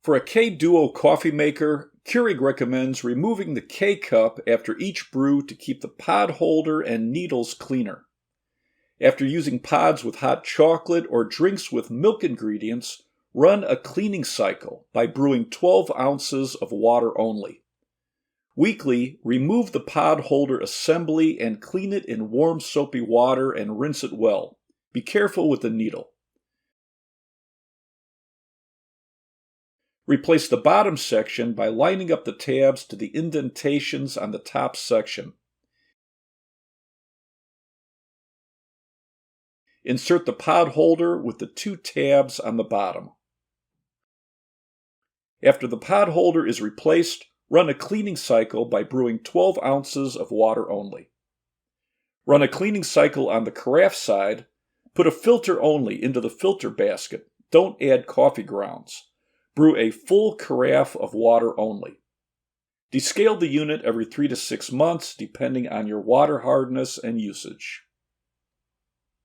For a K-Duo coffee maker, Keurig recommends removing the K-cup after each brew to keep the pod holder and needles cleaner. After using pods with hot chocolate or drinks with milk ingredients, run a cleaning cycle by brewing 12 ounces of water only. Weekly, remove the pod holder assembly and clean it in warm soapy water and rinse it well. Be careful with the needle. Replace the bottom section by lining up the tabs to the indentations on the top section. Insert the pod holder with the 2 tabs on the bottom. After the pod holder is replaced, run a cleaning cycle by brewing 12 ounces of water only. Run a cleaning cycle on the carafe side. Put a filter only into the filter basket. Don't add coffee grounds. Brew a full carafe of water only. Descale the unit every 3 to 6 months, depending on your water hardness and usage.